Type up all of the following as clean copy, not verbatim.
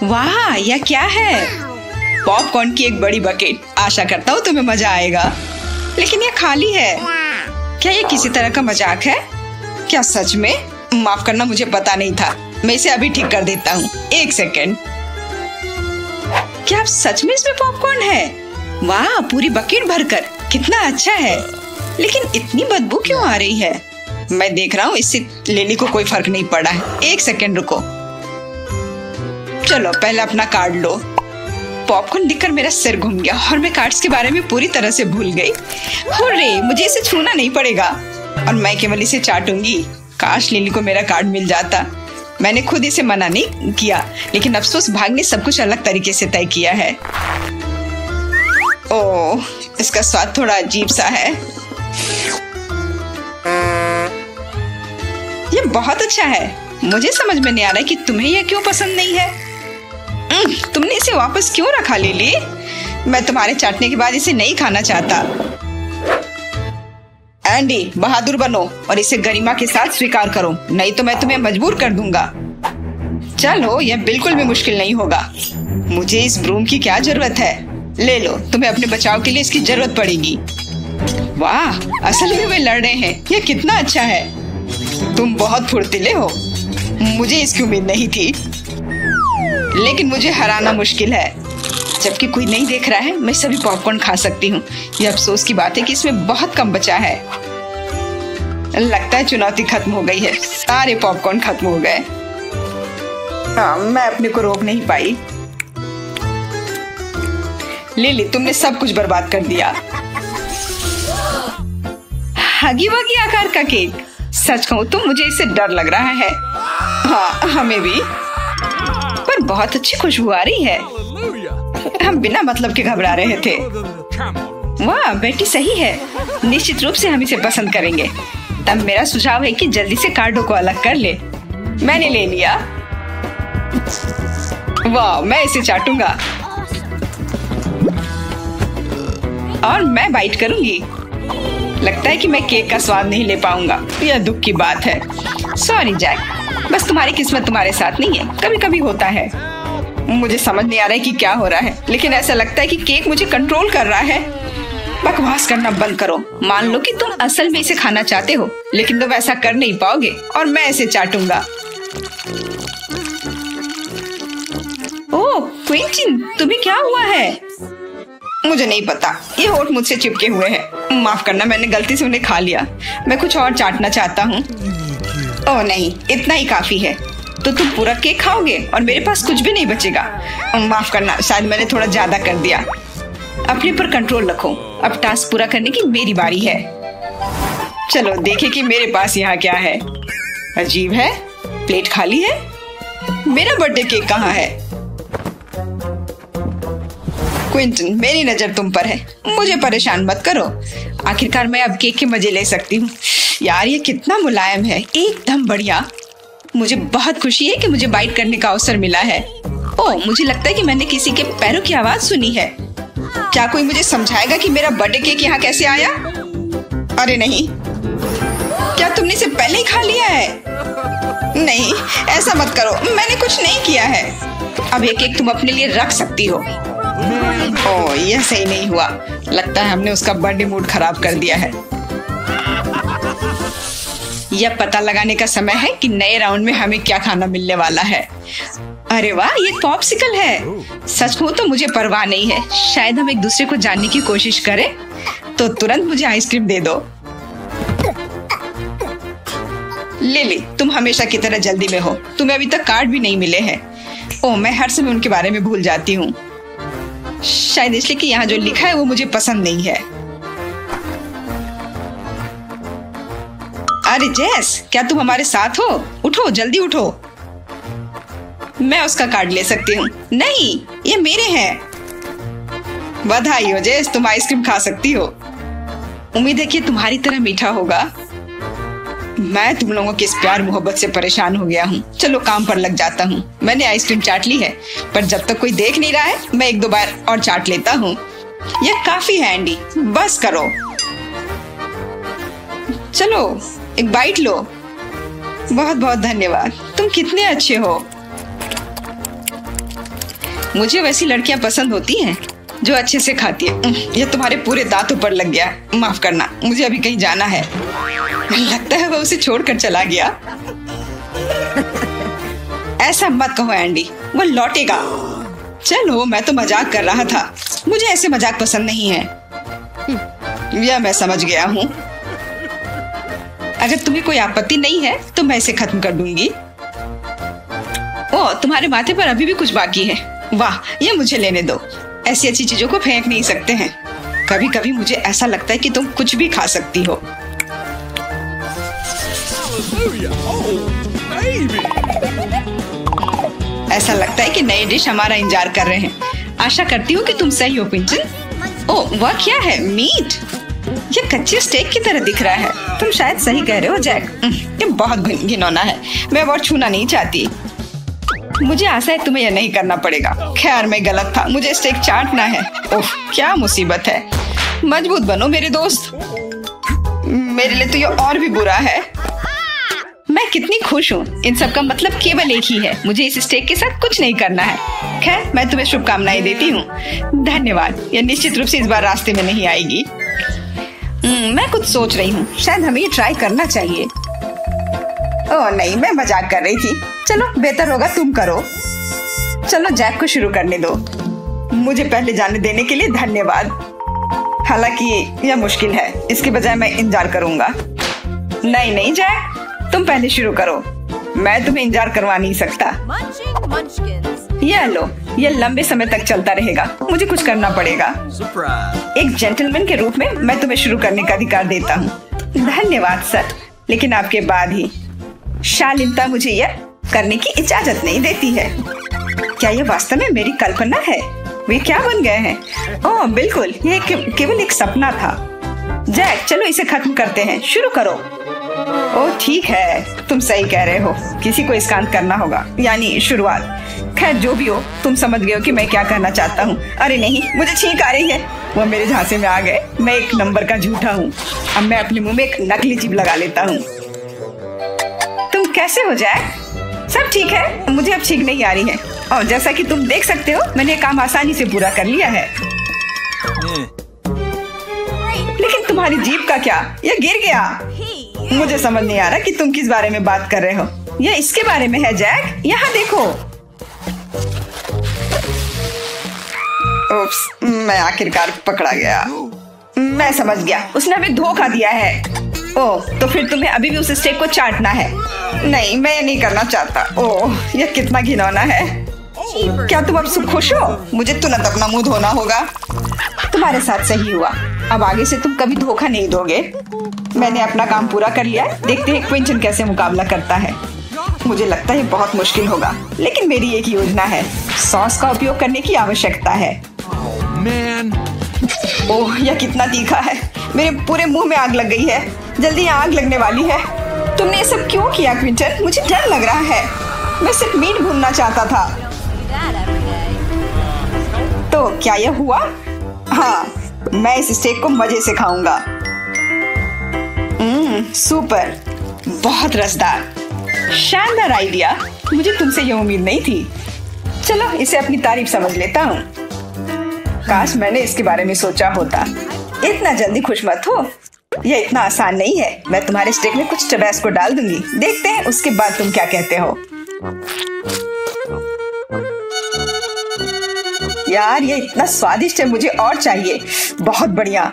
वाह, यह क्या है? पॉपकॉर्न की एक बड़ी बकेट। आशा करता हूँ तुम्हें मजा आएगा, लेकिन यह खाली है। क्या ये किसी तरह का मजाक है? क्या सच में? माफ करना, मुझे पता नहीं था। मैं इसे अभी ठीक कर देता हूँ। एक सेकेंड। क्या सच में इसमें पॉपकॉर्न है? वाह, पूरी बकेट भरकर। कितना अच्छा है, लेकिन इतनी बदबू क्यों आ रही है? मैं देख रहा हूँ, इससे लिली को कोई फर्क नहीं पड़ा है। एक सेकेंड रुको। चलो पहले अपना कार्ड लो। पॉपकॉर्न देखकर मेरा सिर घूम गया और मैं कार्ड्स के बारे में पूरी तरह से भूल गई। हुर्रे, मुझे इसे छूना नहीं पड़ेगा और मैं केवल इसे चाटूंगी। काश लिली को मेरा कार्ड मिल जाता। मैंने खुद इसे मना नहीं किया, लेकिन अफसोस भाग ने सब कुछ अलग तरीके से तय किया है। ओह, इसका स्वाद थोड़ा अजीब सा है। ये बहुत अच्छा है। मुझे समझ में नहीं आ रहा कि तुम्हें यह क्यों पसंद नहीं है। तुमने इसे वापस क्यों रखा लिली? मैं तुम्हारे चाटने के बाद इसे नहीं खाना चाहता। एंडी, बहादुर बनो और इसे गरिमा के साथ स्वीकार करो, नहीं तो मैं तुम्हें मजबूर कर दूंगा। चलो, यह बिल्कुल भी मुश्किल नहीं होगा। मुझे इस ब्रूम की क्या जरूरत है? ले लो, तुम्हें अपने बचाव के लिए इसकी जरूरत पड़ेगी। वाह, असल में वे लड़ रहे हैं। यह कितना अच्छा है। तुम बहुत फुर्तीले हो। मुझे इसकी उम्मीद नहीं थी, लेकिन मुझे हराना मुश्किल है। जबकि कोई नहीं देख रहा है, मैं सभी पॉपकॉर्न खा सकती हूँ। यह अफसोस की बात है कि इसमें बहुत कम बचा है। लगता है चुनौती खत्म हो गई है। सारे पॉपकॉर्न खत्म हो गए। मैं अपने को रोक नहीं पाई। लिली, तुमने सब कुछ बर्बाद कर दिया। हगी वगी आकार का केक। सच कहूँ तो मुझे इससे डर लग रहा है। हाँ, हमें भी। पर बहुत अच्छी खुशबू आ रही है। हम बिना मतलब के घबरा रहे थे। वाह, बेटी सही है। निश्चित रूप से हम इसे पसंद करेंगे। तब मेरा सुझाव है कि जल्दी से कार्डों को अलग कर ले। मैंने ले लिया। वाह, मैं इसे चाटूंगा और मैं बाइट करूंगी। लगता है कि मैं केक का स्वाद नहीं ले पाऊंगा। यह दुख की बात है। सॉरी जैक, बस तुम्हारी किस्मत तुम्हारे साथ नहीं है। कभी कभी होता है। मुझे समझ नहीं आ रहा है कि क्या हो रहा है, लेकिन ऐसा लगता है कि केक मुझे कंट्रोल कर रहा है। बकवास करना बंद करो। मान लो कि तुम असल में इसे खाना चाहते हो, लेकिन तुम ऐसा कर नहीं पाओगे और मैं इसे चाटूंगा। ओह क्विंटन, तुम्हें क्या हुआ है? मुझे नहीं पता। ये होठ मुझसे चिपके हुए हैं। माफ करना, मैंने गलती से उन्हें खा लिया। मैं कुछ और चाटना चाहता हूँ। ओह नहीं, इतना ही काफी है। तो तुम पूरा केक खाओगे और मेरे पास कुछ भी नहीं बचेगा। माफ करना, शायद मैंने थोड़ा ज्यादा कर दिया। अपने पर कंट्रोल रखो। अब टास्क पूरा करने की मेरी बारी है। चलो देखें कि मेरे पास यहाँ क्या है। अजीब है, प्लेट खाली है। मेरा बर्थडे केक कहाँ है? क्विंटन, मेरी नजर तुम पर है। मुझे परेशान मत करो। आखिरकार मैं अब केक के मजे ले सकती हूँ। यार, ये कितना मुलायम है, एकदम बढ़िया। मुझे बहुत खुशी है कि मुझे बाइट करने का अवसर मिला है। ओह, मुझे लगता है कि मैंने किसी के पैरों की आवाज सुनी है। क्या कोई मुझे समझाएगा कि मेरा बर्थडे केक यहाँ कैसे आया? अरे नहीं, क्या तुमने इसे पहले ही खा लिया है? नहीं, ऐसा मत करो। मैंने कुछ नहीं किया है। अब ये केक तुम अपने लिए रख सकती हो। ओह, यह सही नहीं हुआ। लगता है हमने उसका बर्थडे मूड खराब कर दिया है। यह पता लगाने का समय है कि नए राउंड में हमें क्या खाना मिलने वाला है। अरे वाह, ये पॉप्सिकल है। सच कहूं तो मुझे परवाह नहीं है। शायद हम एक दूसरे को जानने की कोशिश करें, तो तुरंत मुझे आइसक्रीम दे दो। लिली, तुम हमेशा की तरह जल्दी में हो। तुम्हें अभी तक कार्ड भी नहीं मिले हैं। ओह, मैं हर समय उनके बारे में भूल जाती हूँ। शायद इसलिए कि यहाँ जो लिखा है वो मुझे पसंद नहीं है। अरे जेस, क्या तुम हमारे साथ हो? उठो, जल्दी उठो। मैं उसका कार्ड ले सकती हूँ। नहीं, ये मेरे हैं। बधाई हो जेस, तुम आइसक्रीम खा सकती हो। उम्मीद है कि तुम्हारी तरह मीठा होगा। मैं तुम लोगों की इस प्यार मोहब्बत से परेशान हो गया हूँ। चलो काम पर लग जाता हूँ। मैंने आइसक्रीम चाट ली है, पर जब तक कोई देख नहीं रहा है, मैं एक दो बार और चाट लेता हूँ। यह काफी है एंडी, बस करो। चलो एक बाइट लो। बहुत बहुत धन्यवाद, तुम कितने अच्छे हो। मुझे वैसी लड़कियां पसंद होती हैं जो अच्छे से खाती है। ये तुम्हारे पूरे दांतों पर लग गया। माफ करना, मुझे अभी कहीं जाना है। लगता है वो उसे छोड़कर चला गया। ऐसा मत कहो एंडी, वो लौटेगा। चलो, मैं तो मजाक कर रहा था। मुझे ऐसे मजाक पसंद नहीं है। यह मैं समझ गया हूँ। अगर तुम्हें कोई आपत्ति नहीं है तो मैं इसे खत्म कर दूंगी। ओह, तुम्हारे माथे पर अभी भी कुछ बाकी है। वाह, ये मुझे लेने दो। ऐसी अच्छी चीजों को फेंक नहीं सकते हैं। कभी कभी मुझे ऐसा लगता है कि तुम कुछ भी खा सकती हो। ऐसा लगता है कि नए डिश हमारा इंतजार कर रहे हैं। आशा करती हूँ कि तुम सही हो क्विंटन। ओह, वह क्या है? मीट। ये कच्चे स्टेक की तरह दिख रहा है। तुम शायद सही कह रहे हो जैक। ये बहुत घिनौना है। मैं वो छूना नहीं चाहती। मुझे आशा है तुम्हें यह नहीं करना पड़ेगा। खैर, मैं गलत था। मुझे स्टेक चाटना है। ओह, क्या मुसीबत है। मजबूत बनो मेरे दोस्त। मेरे लिए तो ये और भी बुरा है। मैं कितनी खुश हूँ। इन सब का मतलब केवल एक ही है, मुझे इस स्टेक के साथ कुछ नहीं करना है। खैर, मैं तुम्हें शुभकामनाएं देती हूँ। धन्यवाद। यह निश्चित रूप से इस बार रास्ते में नहीं आएगी। मैं कुछ सोच रही हूँ। शायद हमें ये ट्राई करना चाहिए। ओह नहीं, मैं मजाक कर रही थी। चलो, बेहतर होगा तुम करो। चलो, जैक को शुरू करने दो। मुझे पहले जाने देने के लिए धन्यवाद। हालांकि यह मुश्किल है। इसके बजाय मैं इंतजार करूंगा। नहीं नहीं जैक, तुम पहले शुरू करो। मैं तुम्हें इंतजार करवा नहीं सकता। यह लो, यह लंबे समय तक चलता रहेगा। मुझे कुछ करना पड़ेगा। एक जेंटलमैन के रूप में मैं तुम्हें शुरू करने का अधिकार देता हूँ। धन्यवाद सर, लेकिन आपके बाद ही। शालीनता मुझे यह करने की इजाजत नहीं देती है। क्या यह वास्तव में मेरी कल्पना है? वे क्या बन गए हैं? ओह बिल्कुल, यह केवल एक सपना था। जैक, चलो इसे खत्म करते हैं। शुरू करो। ओह ठीक है, तुम सही कह रहे हो। किसी को इसका अंत करना होगा, यानी शुरुआत। खैर, जो भी हो, तुम समझ गए हो कि मैं क्या कहना चाहता हूँ। अरे नहीं, मुझे छींक आ रही है। वो मेरे झांसे में आ गए। मैं एक नंबर का झूठा हूँ। अब मैं अपने मुंह में एक नकली जीभ लगा लेता हूँ। तुम कैसे हो जैक? सब ठीक है। मुझे अब छींक नहीं आ रही है। और जैसा कि तुम देख सकते हो, मैंने काम आसानी से पूरा कर लिया है। लेकिन तुम्हारी जीभ का क्या? यह गिर गया। मुझे समझ नहीं आ रहा कि तुम किस बारे में बात कर रहे हो। यह इसके बारे में है जैक। यहाँ देखो। उप्स, मैं आखिरकार पकड़ा गया। मैं समझ गया, उसने हमें धोखा दिया है। ओह, तो फिर तुम्हें अभी भी उस स्टेक को चाटना है? नहीं, मैं ये नहीं करना चाहता। ओह, यह कितना घिनौना है। क्या तुम अब खुश हो? मुझे तुरंत अपना मुंह धोना होगा। तुम्हारे साथ सही हुआ। अब आगे से तुम कभी धोखा नहीं दोगे। मैंने अपना काम पूरा कर लिया। देखते हैं क्विंटन कैसे मुकाबला करता है। मुझे लगता है बहुत मुश्किल होगा, लेकिन मेरी एक योजना है। सॉस का उपयोग करने की आवश्यकता है। ओह, यह कितना तीखा है। मेरे पूरे मुंह में आग लग गई है। जल्दी यहाँ आग लगने वाली है। तुमने ये सब क्यों किया क्विंटन? मुझे डर लग रहा है। मैं सिर्फ मीट भूनना चाहता था। तो क्या यह हुआ? हाँ, मैं इस स्टेक को मजे से खाऊंगा। सुपर, बहुत रसदार। शानदार आइडिया। मुझे तुमसे यह उम्मीद नहीं थी। चलो, इसे अपनी तारीफ समझ लेता हूँ। काश मैंने इसके बारे में सोचा होता। इतना जल्दी खुश मत हो। यह इतना आसान नहीं है। मैं तुम्हारे स्टेक में कुछ टबैस्को डाल दूंगी। देखते हैं उसके बाद तुम क्या कहते हो। यार, ये इतना स्वादिष्ट है। मुझे और चाहिए। बहुत बढ़िया।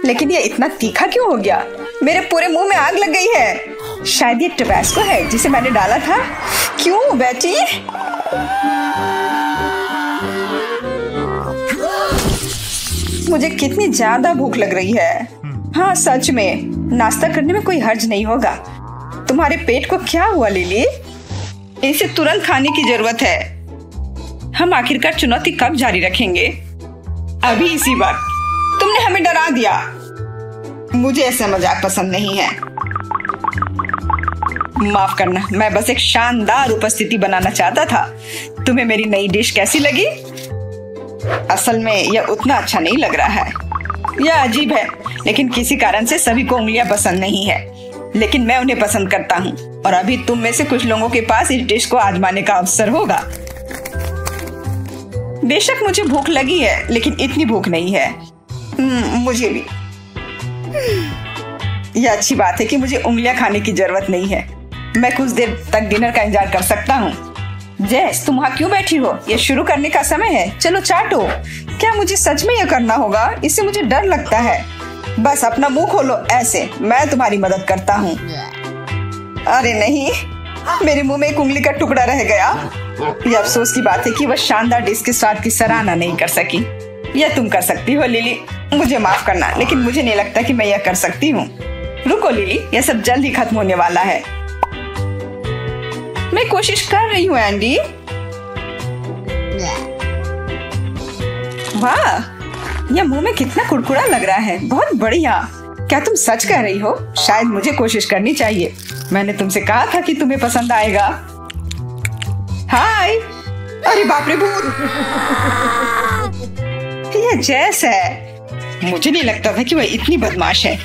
लेकिन ये इतना तीखा क्यों हो गया? मेरे पूरे मुंह में आग लग गई है। शायद ये टबैस्को है जिसे मैंने डाला था। क्यों बेटी? मुझे कितनी ज्यादा भूख लग रही है। हाँ, सच में नाश्ता करने में कोई हर्ज नहीं होगा। तुम्हारे पेट को क्या हुआ लिली? इसे तुरंत खाने की जरूरत है। हम आखिरकार चुनौती कब जारी रखेंगे? अभी इसी वक्त। तुमने हमें डरा दिया। मुझे ऐसा मजाक पसंद नहीं है। माफ करना, मैं बस एक शानदार उपस्थिति बनाना चाहता था। तुम्हें मेरी नई डिश कैसी लगी? असल में यह उतना अच्छा नहीं लग रहा है। यह अजीब है, लेकिन किसी कारण से सभी को उंगलियां पसंद नहीं है। लेकिन मैं उन्हें पसंद करता हूँ। और अभी तुम में से कुछ लोगों के पास इस डिश को आजमाने का अवसर होगा। बेशक मुझे भूख लगी है, लेकिन इतनी भूख नहीं है। मुझे भी। यह अच्छी बात है कि मुझे उंगलियां खाने की जरूरत नहीं है। मैं कुछ देर तक डिनर का इंतजार कर सकता हूँ। जैस, तुम वहाँ क्यों बैठी हो? ये शुरू करने का समय है। चलो चाटो। क्या मुझे सच में यह करना होगा? इससे मुझे डर लगता है। बस अपना मुंह खोलो ऐसे, मैं तुम्हारी मदद करता हूँ। अरे नहीं, मेरे मुंह में एक उंगली का टुकड़ा रह गया। यह अफसोस की बात है कि वह शानदार डिश के स्वाद की सराहना नहीं कर सकी। यह तुम कर सकती हो लिली। मुझे माफ करना, लेकिन मुझे नहीं लगता कि मैं यह कर सकती हूँ। रुको लिली, यह सब जल्द ही खत्म होने वाला है। मैं कोशिश कर रही हूँ एंडी। वाह, यह मुंह में कितना कुड़कुड़ा लग रहा है। बहुत बढ़िया। क्या तुम सच कह रही हो? शायद मुझे कोशिश करनी चाहिए। मैंने तुमसे कहा था कि तुम्हें पसंद आएगा। हाय। अरे बाप रे, भूत। यह जैस है। मुझे नहीं लगता था कि वह इतनी बदमाश है।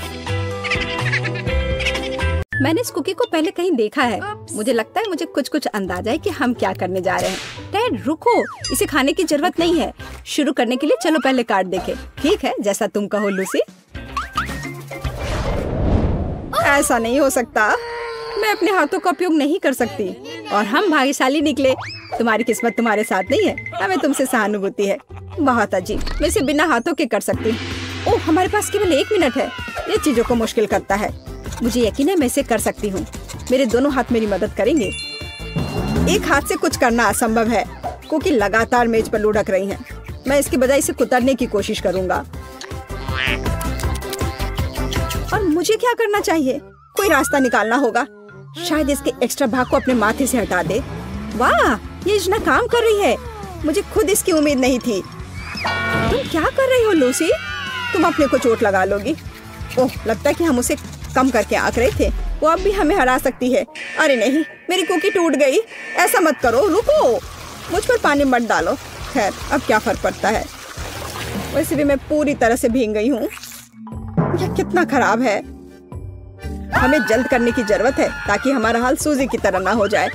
मैंने इस कुकी को पहले कहीं देखा है। मुझे लगता है मुझे कुछ अंदाजा है कि हम क्या करने जा रहे हैं। डैड रुको, इसे खाने की जरूरत नहीं है। शुरू करने के लिए चलो पहले काट देखें। ठीक है, जैसा तुम कहो लूसी। ऐसा नहीं हो सकता। मैं अपने हाथों का उपयोग नहीं कर सकती और हम भाग्यशाली निकले। तुम्हारी किस्मत तुम्हारे साथ नहीं है। हमें तुमसे सहानुभूति है। बहुत अजीब, मैं इसे बिना हाथों के कर सकती हूँ। ओह, हमारे पास केवल 1 मिनट है। ये चीजों को मुश्किल करता है। मुझे यकीन है मैं इसे कर सकती हूँ। मेरे दोनों हाथ मेरी मदद करेंगे। एक हाथ से कुछ करना असंभव है। कुकी लगातार मेज पर लुढ़क रही हैं। मैं इसके बजाय इसे कुतरने की कोशिश करूंगा। और मुझे क्या करना चाहिए? कोई रास्ता निकालना होगा। शायद इसके एक्स्ट्रा भाग को अपने माथे से हटा दे। वाह, ये योजना काम कर रही है। मुझे खुद इसकी उम्मीद नहीं थी। तुम क्या कर रही हो लूसी? तुम अपने को चोट लगा लोगी। ओह, लगता है कि हम उसे कम करके आंक रहे थे। वो अब भी हमें हरा सकती है। अरे नहीं, मेरी कुकी टूट गई। ऐसा मत करो, रुको। मुझ पर पानी मत डालो। खैर, अब क्या फर्क पड़ता है। वैसे भी मैं पूरी तरह से भीग गई हूँ। यह कितना खराब है। हमें जल्द करने की जरूरत है ताकि हमारा हाल सूजी की तरह ना हो जाए।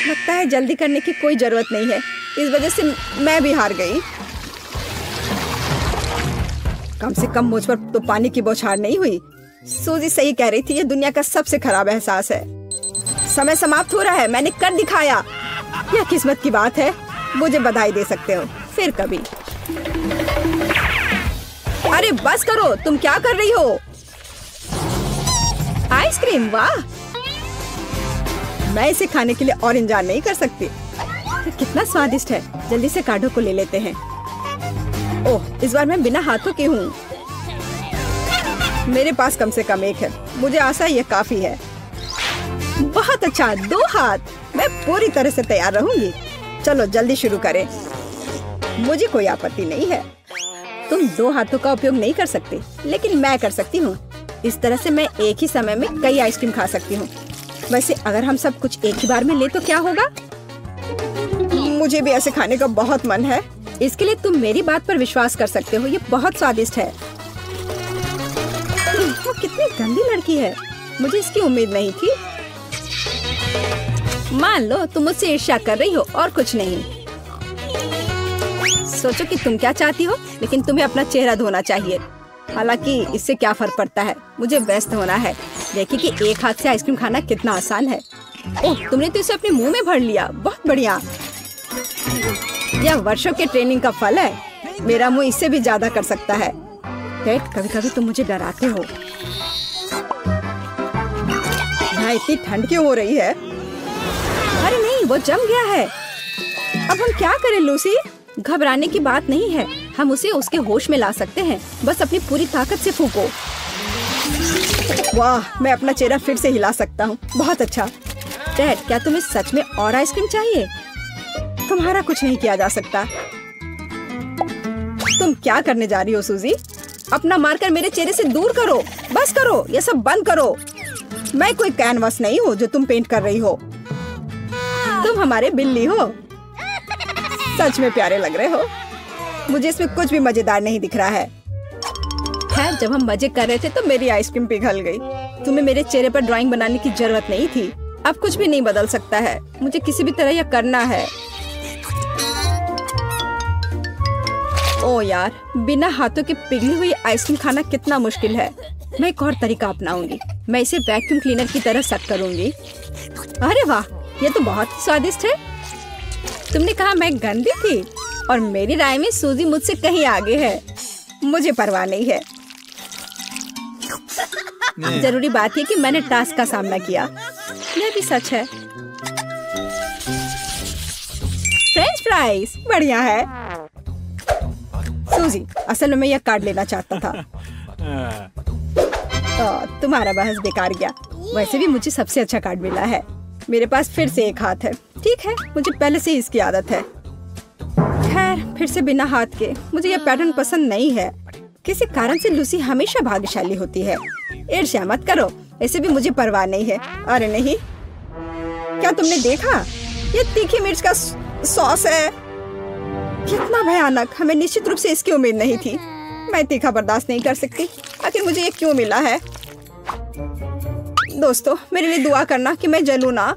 लगता है जल्दी करने की कोई जरूरत नहीं है। इस वजह से मैं भी हार गई। कम से कम मुझ पर तो पानी की बौछार नहीं हुई। सूजी सही कह रही थी, ये दुनिया का सबसे खराब एहसास है। समय समाप्त हो रहा है। मैंने कर दिखाया। यह किस्मत की बात है। मुझे बधाई दे सकते हो फिर कभी। अरे बस करो, तुम क्या कर रही हो? आइसक्रीम, वाह। मैं इसे खाने के लिए और इंतजार नहीं कर सकती। कितना स्वादिष्ट है। जल्दी से कार्डो को ले लेते हैं। ओह, इस बार मैं बिना हाथों की हूँ। मेरे पास कम से कम 1 है। मुझे आशा ये काफी है। बहुत अच्छा, 2 हाथ। मैं पूरी तरह से तैयार रहूंगी। चलो जल्दी शुरू करें। मुझे कोई आपत्ति नहीं है। तुम 2 हाथों का उपयोग नहीं कर सकते, लेकिन मैं कर सकती हूँ। इस तरह से मैं एक ही समय में कई आइसक्रीम खा सकती हूँ। वैसे अगर हम सब कुछ एक ही बार में ले तो क्या होगा? मुझे भी ऐसे खाने का बहुत मन है। इसके लिए तुम मेरी बात पर विश्वास कर सकते हो। ये बहुत स्वादिष्ट है। वो कितनी गंदी लड़की है। मुझे इसकी उम्मीद नहीं थी। मान लो तुम मुझसे ईर्ष्या कर रही हो और कुछ नहीं। सोचो कि तुम क्या चाहती हो, लेकिन तुम्हें अपना चेहरा धोना चाहिए। हालांकि इससे क्या फर्क पड़ता है। मुझे व्यस्त होना है। देखिए कि एक हाथ से आइसक्रीम खाना कितना आसान है। ओह, तुमने तो इसे अपने मुंह में भर लिया। बहुत बढ़िया। यह वर्षों के ट्रेनिंग का फल है। मेरा मुंह इससे भी ज्यादा कर सकता है। डैड, कभी-कभी तुम मुझे डराते हो। यहाँ इतनी ठंड क्यों हो रही है? अरे नहीं, वो जम गया है। अब हम क्या करें लूसी? घबराने की बात नहीं है। हम उसे उसके होश में ला सकते हैं। बस अपनी पूरी ताकत से फूंको। वाह, मैं अपना चेहरा फिर से हिला सकता हूँ। बहुत अच्छा। डैड, क्या तुम्हें सच में और आइसक्रीम चाहिए? तुम्हारा कुछ नहीं किया जा सकता। तुम क्या करने जा रही हो सूजी? अपना मार्कर मेरे चेहरे से दूर करो। बस करो, ये सब बंद करो। मैं कोई कैनवास नहीं हूँ जो तुम पेंट कर रही हो। तुम हमारे बिल्ली हो। सच में प्यारे लग रहे हो। मुझे इसमें कुछ भी मजेदार नहीं दिख रहा है। खैर, जब हम मजे कर रहे थे तो मेरी आइसक्रीम पिघल गई। तुम्हें मेरे चेहरे पर ड्राइंग बनाने की जरूरत नहीं थी। अब कुछ भी नहीं बदल सकता है, मुझे किसी भी तरह यह करना है। ओ यार, बिना हाथों के पिघली हुई आइसक्रीम खाना कितना मुश्किल है। मैं एक और तरीका अपनाऊंगी। मैं इसे वैक्यूम क्लीनर की तरह सेट करूंगी। अरे वाह, ये तो बहुत ही स्वादिष्ट है। तुमने कहा मैं गंदी थी, और मेरी राय में सूजी मुझसे कहीं आगे है। मुझे परवाह नहीं है। जरूरी बात है कि मैंने टास्क का सामना किया। यह भी सच है। फ्रेंच फ्राइज बढ़िया है। सूजी, असल में मैं यह कार्ड लेना चाहता था। तुम्हारा बहस बेकार गया। वैसे भी मुझे सबसे अच्छा कार्ड मिला है। मेरे पास फिर से एक हाथ है। ठीक है, मुझे पहले से ही इसकी आदत है। खैर, फिर से बिना हाथ के। मुझे यह पैटर्न पसंद नहीं है। किसी कारण से लूसी हमेशा भाग्यशाली होती है। ईर्ष्या मत करो, ऐसे भी मुझे परवाह नहीं है। अरे नहीं, क्या तुमने देखा? ये तीखी मिर्च का सॉस है। कितना भयानक। हमें निश्चित रूप से इसकी उम्मीद नहीं थी। मैं तीखा बर्दाश्त नहीं कर सकती। आखिर मुझे ये क्यों मिला है? दोस्तों, मेरे लिए दुआ करना कि मैं जलूं ना।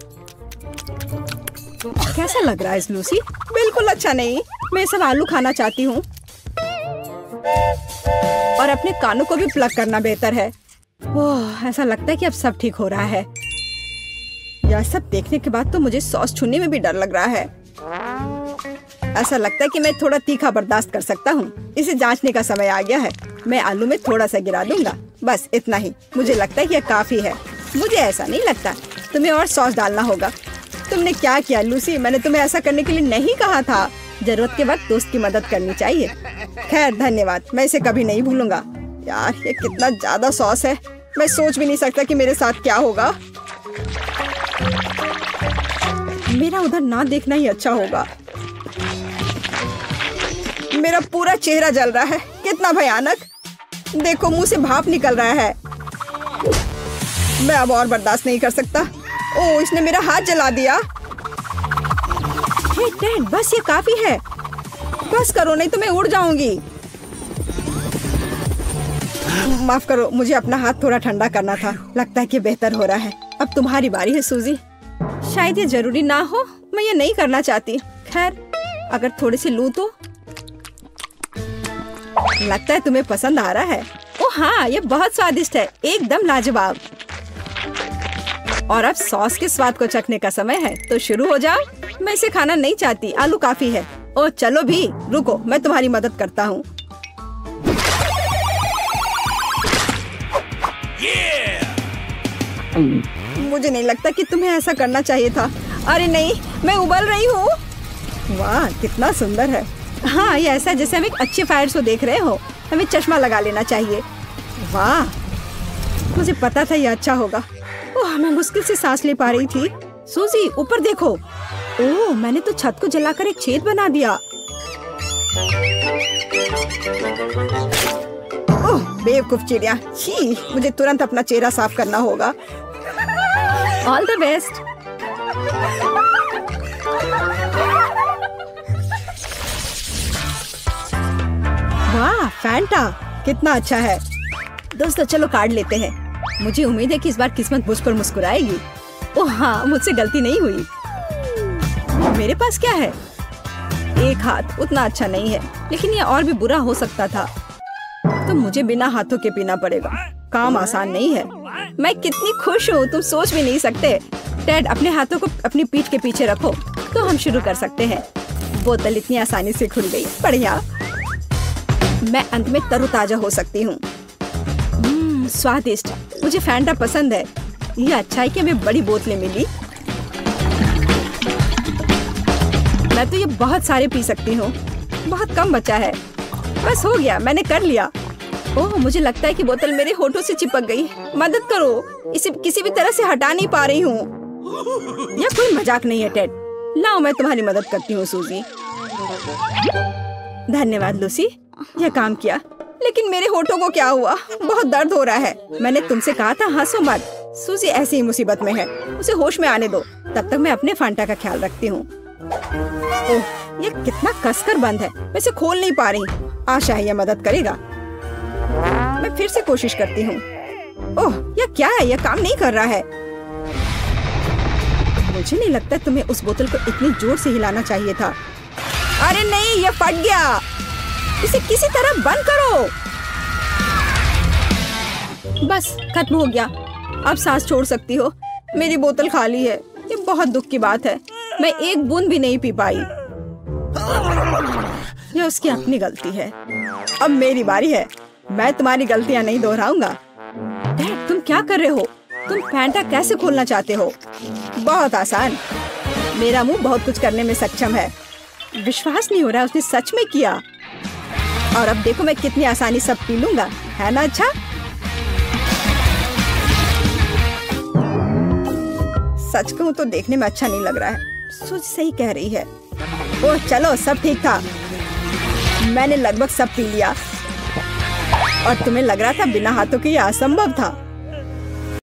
कैसा लग रहा है इस लूसी? बिल्कुल अच्छा नहीं। मैं सब आलू खाना चाहती हूँ, और अपने कानों को भी प्लग करना बेहतर है। ओह, ऐसा लगता है कि अब सब ठीक हो रहा है। यह सब देखने के बाद तो मुझे सॉस छूने में भी डर लग रहा है। ऐसा लगता है कि मैं थोड़ा तीखा बर्दाश्त कर सकता हूँ। इसे जांचने का समय आ गया है। मैं आलू में थोड़ा सा गिरा दूंगा, बस इतना ही। मुझे लगता है कि यह काफी है। मुझे ऐसा नहीं लगता, तुम्हें और सॉस डालना होगा। तुमने क्या किया लूसी? मैंने तुम्हें ऐसा करने के लिए नहीं कहा था। जरूरत के वक्त दोस्त की मदद करनी चाहिए। खैर, धन्यवाद, मैं इसे कभी नहीं भूलूंगा। यार, ये कितना ज्यादा सॉस है। मैं सोच भी नहीं सकता कि मेरे साथ क्या होगा। मेरा उधर ना देखना ही अच्छा होगा। मेरा पूरा चेहरा जल रहा है। कितना भयानक। देखो, मुंह से भाप निकल रहा है। मैं अब और बर्दाश्त नहीं कर सकता। ओह, इसने मेरा हाथ जला दिया। हे डैड, बस ये काफी है। बस करो, नहीं तो मैं उड़ जाऊंगी। माफ करो, मुझे अपना हाथ थोड़ा ठंडा करना था। लगता है कि बेहतर हो रहा है। अब तुम्हारी बारी है सूजी। शायद ये जरूरी ना हो। मैं ये नहीं करना चाहती। खैर, अगर थोड़ी सी लूं तो। लगता है तुम्हें पसंद आ रहा है। ओह हाँ, ये बहुत स्वादिष्ट है, एकदम लाजवाब। और अब सॉस के स्वाद को चखने का समय है, तो शुरू हो जाओ। मैं इसे खाना नहीं चाहती, आलू काफी है। ओह चलो भी, रुको, मैं तुम्हारी मदद करता हूँ। मुझे नहीं लगता कि तुम्हें ऐसा करना चाहिए था। अरे नहीं, मैं उबल रही हूँ। वाह, कितना सुंदर है। हाँ, ये ऐसा जैसे हम एक अच्छे फायर शो देख रहे हो। हमें चश्मा लगा लेना चाहिए। वाह, मुझे पता था ये अच्छा होगा। ओह, मैं मुश्किल से सांस ले पा रही थी। सूजी, ऊपर देखो। ओह, मैंने तो छत को जलाकर एक छेद बना दिया। ओह, बेवकूफ चिड़िया। छी, मुझे तुरंत अपना चेहरा साफ करना होगा। All the best. वाह, फैंटा कितना अच्छा है। दोस्तों, चलो कार्ड लेते हैं। मुझे उम्मीद है कि इस बार किस्मत मुझ पर मुस्कुराएगी। ओह हाँ, मुझसे गलती नहीं हुई। मेरे पास क्या है? एक हाथ उतना अच्छा नहीं है, लेकिन ये और भी बुरा हो सकता था। तो मुझे बिना हाथों के पीना पड़ेगा। काम आसान नहीं है। मैं कितनी खुश हूँ, तुम सोच भी नहीं सकते। टेड, अपने हाथों को अपनी पीठ के पीछे रखो, तो हम शुरू कर सकते हैं। बोतल इतनी आसानी से खुल गई। बढ़िया। मैं अंत में तरोताजा हो सकती हूँ। स्वादिष्ट। मुझे फैंटा पसंद है। ये अच्छा है कि हमें बड़ी बोतलें मिली। मैं तो ये बहुत सारे पी सकती हूँ। बहुत कम बचा है। बस हो गया, मैंने कर लिया। ओह, मुझे लगता है कि बोतल मेरे होठों से चिपक गई। मदद करो, इसे किसी भी तरह से हटा नहीं पा रही हूँ। यह कोई मजाक नहीं है टेड। लाओ, मैं तुम्हारी मदद करती हूँ सूजी। धन्यवाद लूसी, यह काम किया। लेकिन मेरे होठों को क्या हुआ? बहुत दर्द हो रहा है। मैंने तुमसे कहा था हंसो मत। सूजी ऐसी ही मुसीबत में है, उसे होश में आने दो। तब तक मैं अपने फैंटा का ख्याल रखती हूँ। ओह, ये कितना कसकर बंद है। मैं इसे खोल नहीं पा रही। आशा है यह मदद करेगा। मैं फिर से कोशिश करती हूँ। ओह, यह क्या है? यह काम नहीं कर रहा है। मुझे नहीं लगता तुम्हें उस बोतल को इतनी जोर से हिलाना चाहिए था। अरे नहीं, ये फट गया। इसे किसी तरह बंद करो। बस खत्म हो गया, अब सांस छोड़ सकती हो। मेरी बोतल खाली है, ये बहुत दुख की बात है। मैं एक बूंद भी नहीं पी पाई। ये उसकी अपनी गलती है। अब मेरी बारी है, मैं तुम्हारी गलतियां नहीं दोहराऊंगा। डैड, तुम क्या कर रहे हो? तुम फैंटा कैसे खोलना चाहते हो? बहुत आसान, मेरा मुंह बहुत कुछ करने में सक्षम है। विश्वास नहीं हो रहा उसने सच में किया। और अब देखो मैं कितनी आसानी सब पी लूंगा, है ना? अच्छा, सच कहूं तो देखने में अच्छा नहीं लग रहा है। सूजी सही कह रही है। ओह चलो, सब ठीक था। मैंने लगभग सब पी लिया और तुम्हें लग रहा था बिना हाथों के ये असंभव था।